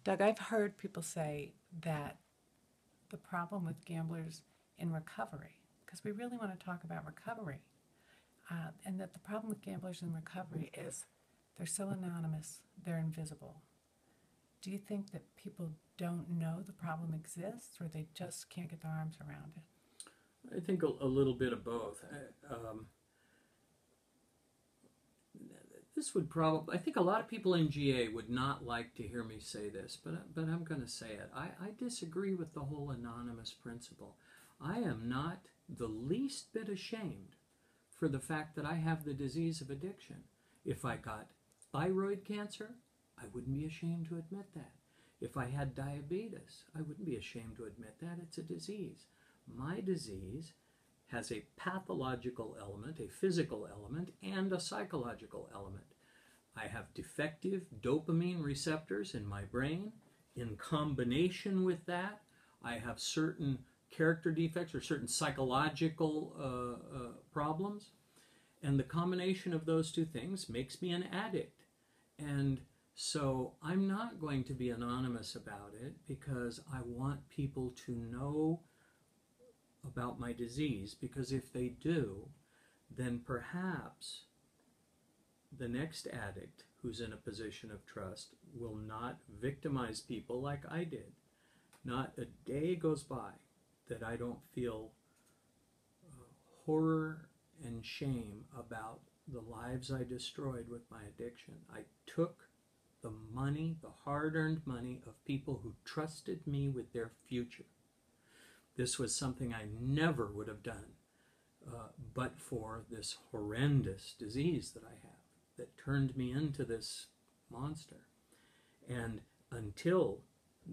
Doug, I've heard people say that the problem with gamblers in recovery, because we really want to talk about recovery, and that the problem with gamblers in recovery is they're so anonymous, they're invisible. Do you think that people don't know the problem exists, or they just can't get their arms around it? I think a little bit of both. This would probably, I think a lot of people in GA would not like to hear me say this, but I'm going to say it. I disagree with the whole anonymous principle. I am not the least bit ashamed for the fact that I have the disease of addiction. If I got thyroid cancer, I wouldn't be ashamed to admit that. If I had diabetes, I wouldn't be ashamed to admit that. It's a disease. My disease has a pathological element, a physical element, and a psychological element. I have defective dopamine receptors in my brain. In combination with that, I have certain character defects or certain psychological problems. And the combination of those two things makes me an addict. And so I'm not going to be anonymous about it because I want people to know about my disease, because if they do, then perhaps the next addict who's in a position of trust will not victimize people like I did. Not a day goes by that I don't feel horror and shame about the lives I destroyed with my addiction. I took the money, the hard-earned money of people who trusted me with their future. This was something I never would have done but for this horrendous disease that I have that turned me into this monster. And until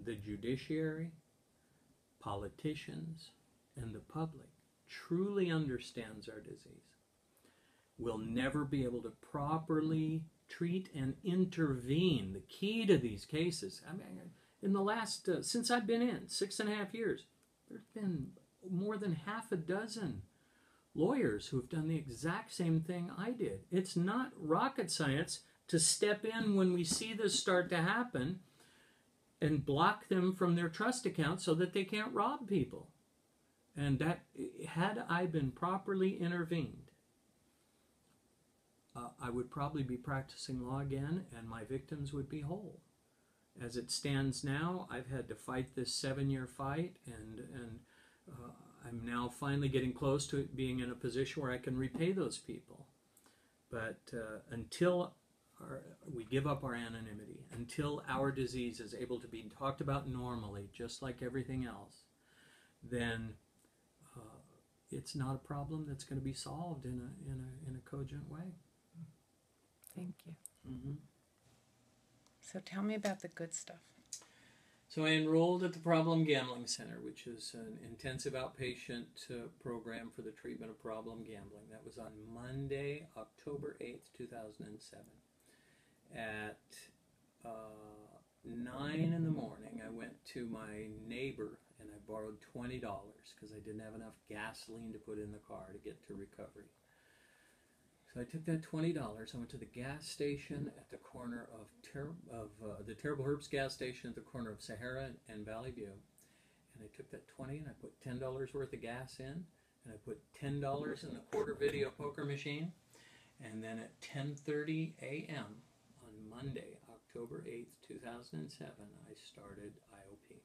the judiciary, politicians, and the public truly understands our disease, we'll never be able to properly treat and intervene. The key to these cases, I mean, in the last, since I've been in, 6.5 years, there's been more than half a dozen lawyers who have done the exact same thing I did. It's not rocket science to step in when we see this start to happen and block them from their trust account so that they can't rob people. And that, had I been properly intervened, I would probably be practicing law again and my victims would be whole. As it stands now, I've had to fight this 7-year fight, and I'm now finally getting close to being in a position where I can repay those people. But until we give up our anonymity, until our disease is able to be talked about normally, just like everything else, then it's not a problem that's going to be solved in a cogent way. Thank you. Mm-hmm. So tell me about the good stuff. So I enrolled at the Problem Gambling Center, which is an intensive outpatient program for the treatment of problem gambling. That was on Monday, October 8th, 2007. At 9 in the morning, I went to my neighbor and I borrowed $20 because I didn't have enough gasoline to put in the car to get to recovery. So I took that $20, I went to the gas station at the corner of the Terrible Herbs gas station at the corner of Sahara and Valley View. And I took that 20 and I put $10 worth of gas in, and I put $10 in the quarter video poker machine. And then at 10:30 a.m. on Monday, October 8th, 2007, I started IOP.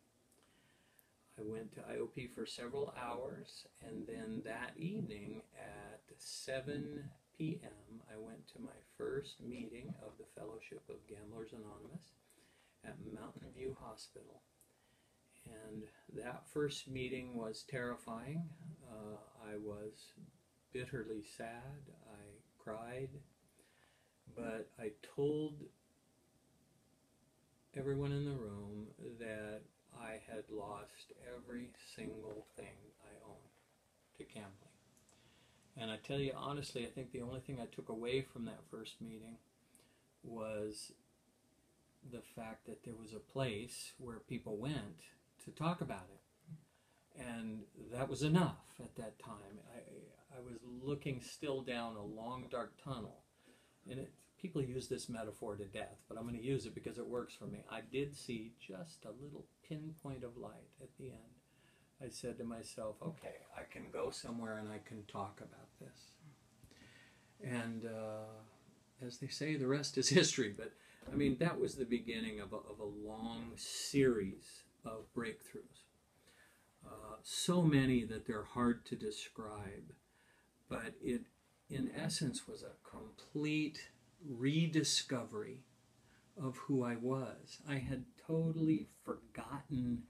I went to IOP for several hours, and then that evening at 7 p.m. I went to my first meeting of the Fellowship of Gamblers Anonymous at Mountain View Hospital. And that first meeting was terrifying. I was bitterly sad. I cried. But I told everyone in the room that I had lost every single thing I owned to gambling. And I tell you honestly, I think the only thing I took away from that first meeting was the fact that there was a place where people went to talk about it. And that was enough at that time. I was looking still down a long, dark tunnel. And people use this metaphor to death, but I'm going to use it because it works for me. I did see just a little pinpoint of light at the end. I said to myself, okay, I can go somewhere and I can talk about this. And as they say, the rest is history. But I mean, that was the beginning of a long series of breakthroughs. So many that they're hard to describe. But it, in essence, was a complete rediscovery of who I was. I had totally forgotten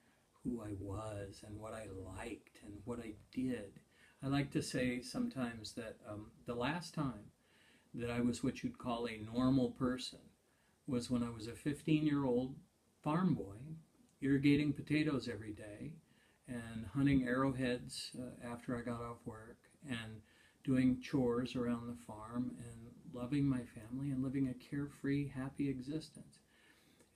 who I was and what I liked and what I did. I like to say sometimes that the last time that I was what you'd call a normal person was when I was a 15-year-old farm boy, irrigating potatoes every day and hunting arrowheads after I got off work and doing chores around the farm and loving my family and living a carefree, happy existence.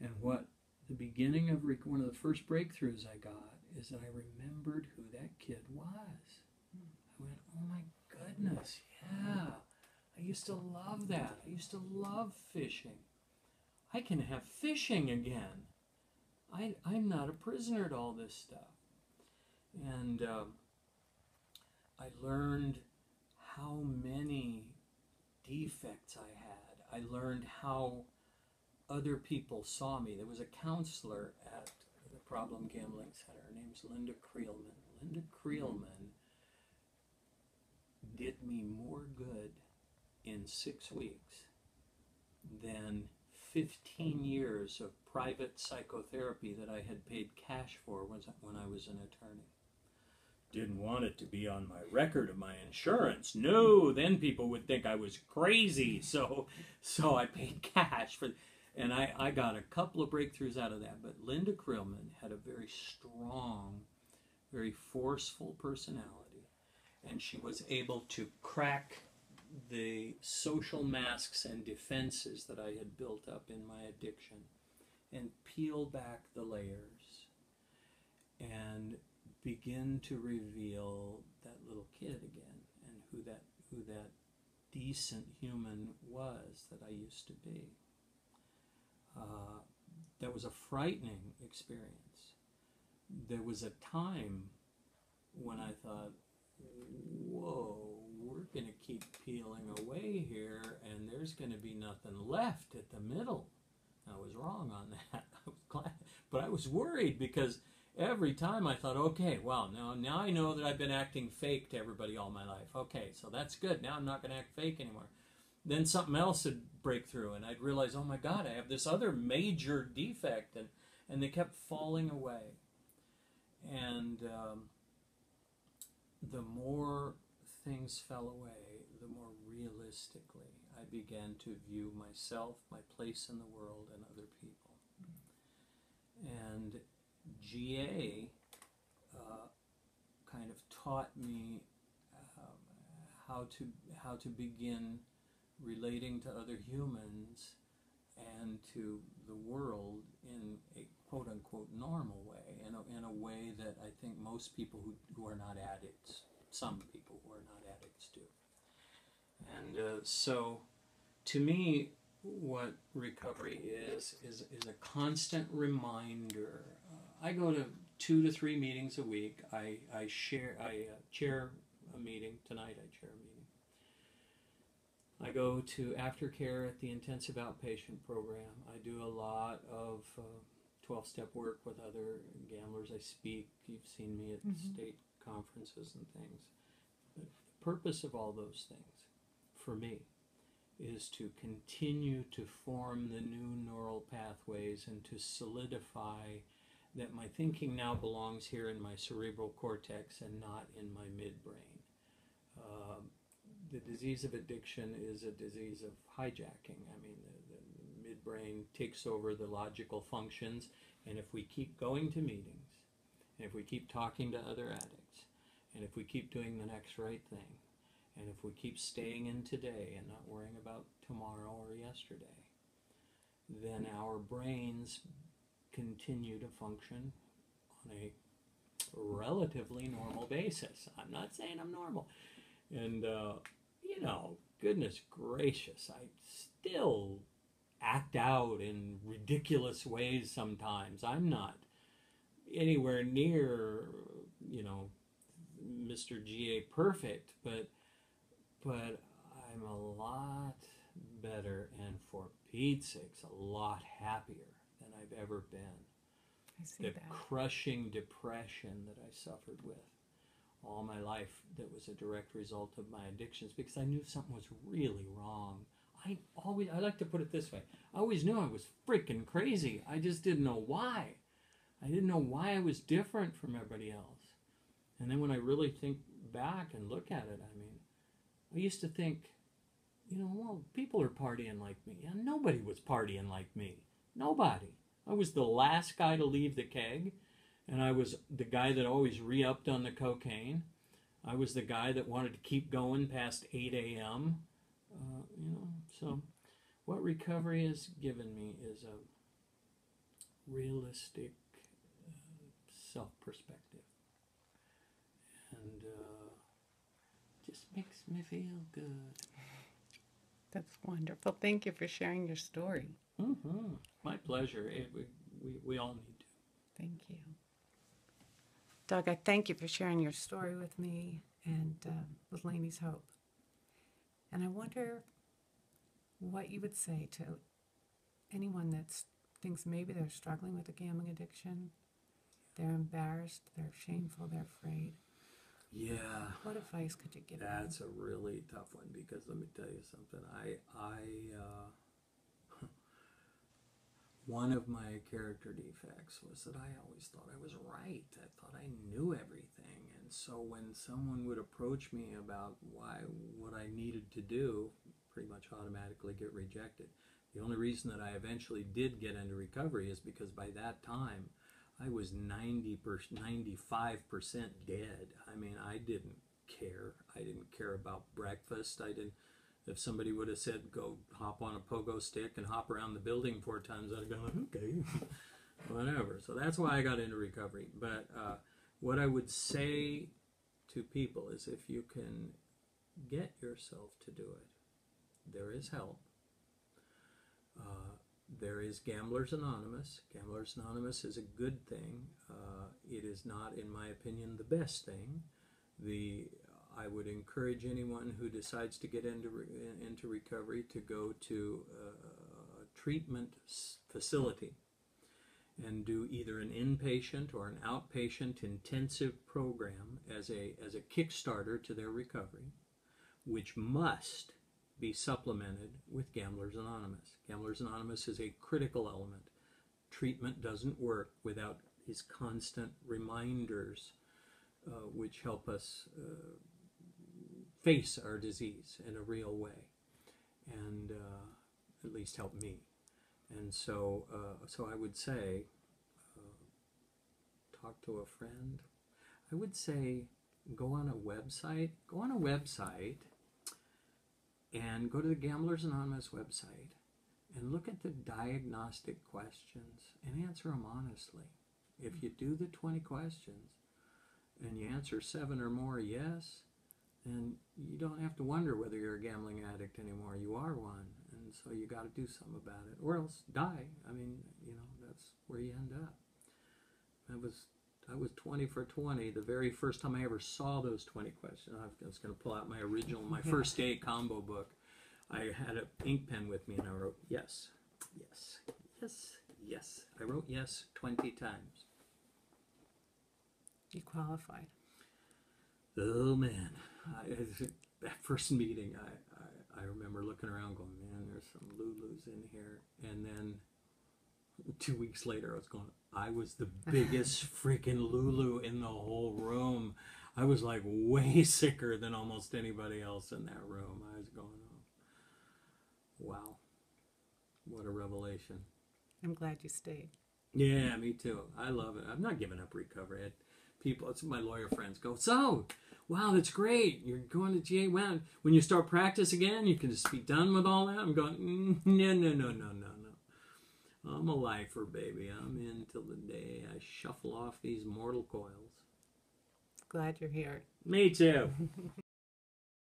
And what the beginning of one of the first breakthroughs I got is that I remembered who that kid was. I went, oh my goodness, yeah, I used to love that. I used to love fishing. I can have fishing again. I'm not a prisoner to all this stuff. And I learned how many defects I had. I learned how other people saw me. There was a counselor at the Problem Gambling Center. Her name's Linda Creelman. Linda Creelman did me more good in 6 weeks than 15 years of private psychotherapy that I had paid cash for when I was an attorney. Didn't want it to be on my record of my insurance. No, then people would think I was crazy. So I paid cash for, and I got a couple of breakthroughs out of that. But Linda Creelman had a very strong, very forceful personality, and she was able to crack the social masks and defenses that I had built up in my addiction and peel back the layers and begin to reveal that little kid again and who that decent human was that I used to be. That was a frightening experience. There was a time when I thought, whoa, we're going to keep peeling away here and there's going to be nothing left at the middle. I was wrong on that. I was glad, but I was worried because every time I thought, okay, well, now I know that I've been acting fake to everybody all my life. Okay, so that's good. Now I'm not going to act fake anymore. Then something else would break through, and I'd realize, oh my God, I have this other major defect, and they kept falling away. And the more things fell away, the more realistically I began to view myself, my place in the world, and other people. And GA kind of taught me how to begin relating to other humans and to the world in a quote-unquote normal way, in a way that I think most people who are not addicts, some people who are not addicts do. And so to me, what recovery is a constant reminder. I go to 2 to 3 meetings a week. I chair a meeting. Tonight I chair a meeting. I go to aftercare at the intensive outpatient program. I do a lot of 12-step work with other gamblers. I speak. You've seen me at state conferences and things. The purpose of all those things, for me, is to continue to form the new neural pathways and to solidify that my thinking now belongs here in my cerebral cortex and not in my midbrain. The disease of addiction is a disease of hijacking. I mean, the midbrain takes over the logical functions, and if we keep going to meetings, and if we keep talking to other addicts, and if we keep doing the next right thing, and if we keep staying in today and not worrying about tomorrow or yesterday, then our brains continue to function on a relatively normal basis. I'm not saying I'm normal. And, goodness gracious, I still act out in ridiculous ways sometimes. I'm not anywhere near, you know, Mr. GA perfect, but I'm a lot better, and for Pete's sakes, a lot happier than I've ever been. I see The that. crushing depression that I suffered with all my life, that was a direct result of my addictions, because I knew something was really wrong. I like to put it this way, I always knew I was freaking crazy. I just didn't know why. I didn't know why I was different from everybody else. And then when I really think back and look at it, I mean, I used to think, you know, well, people are partying like me. And nobody was partying like me. Nobody. I was the last guy to leave the keg, and I was the guy that always re-upped on the cocaine. I was the guy that wanted to keep going past 8 a.m. You know, so what recovery has given me is a realistic self-perspective, and just makes me feel good. That's wonderful. Thank you for sharing your story. Mm-hmm. My pleasure. We all need to. Thank you. Doug, I thank you for sharing your story with me and with Lainey's Hope. And I wonder what you would say to anyone that thinks maybe they're struggling with a gambling addiction. They're embarrassed, they're shameful, they're afraid. Yeah. What advice could you give them? That's a really tough one, because let me tell you something. One of my character defects was that I always thought I was right. I thought I knew everything. And so when someone would approach me about what I needed to do, pretty much automatically get rejected. The only reason that I eventually did get into recovery is because by that time I was 95% dead. I mean, I didn't care. I didn't care about breakfast. If somebody would have said, go hop on a pogo stick and hop around the building 4 times, I'd have gone, okay, whatever. So that's why I got into recovery. But what I would say to people is, if you can get yourself to do it, there is help. There is Gamblers Anonymous. Gamblers Anonymous is a good thing. It is not, in my opinion, the best thing. I would encourage anyone who decides to get into recovery to go to a treatment facility and do either an inpatient or an outpatient intensive program as a kickstarter to their recovery, which must be supplemented with Gamblers Anonymous. Gamblers Anonymous is a critical element. Treatment doesn't work without these constant reminders which help us face our disease in a real way, and at least help me. And so I would say, talk to a friend. I would say, go on a website. And go to the Gamblers Anonymous website and look at the diagnostic questions and answer them honestly. If you do the 20 questions and you answer 7 or more yes, then you don't have to wonder whether you're a gambling addict anymore. You are one, and so you got to do something about it, or else die. I mean, you know, that's where you end up. I was 20 for 20 the very first time I ever saw those 20 questions. I was going to pull out my original, my first day combo book. I had an ink pen with me, and I wrote yes, yes, yes, yes. I wrote yes 20 times. You qualified. Oh man, that first meeting, I remember looking around going, man, there's some Lulus in here. And then 2 weeks later, I was the biggest freaking Lulu in the whole room. I was like way sicker than almost anybody else in that room. I was going, oh, wow, what a revelation. I'm glad you stayed. Yeah, me too. I love it. I'm not giving up recovery. It's my lawyer friends go, so, wow, that's great. You're going to GA. Wow, when you start practice again, you can just be done with all that. I'm going, no. I'm a lifer, baby. I'm in till the day I shuffle off these mortal coils. Glad you're here. Me too.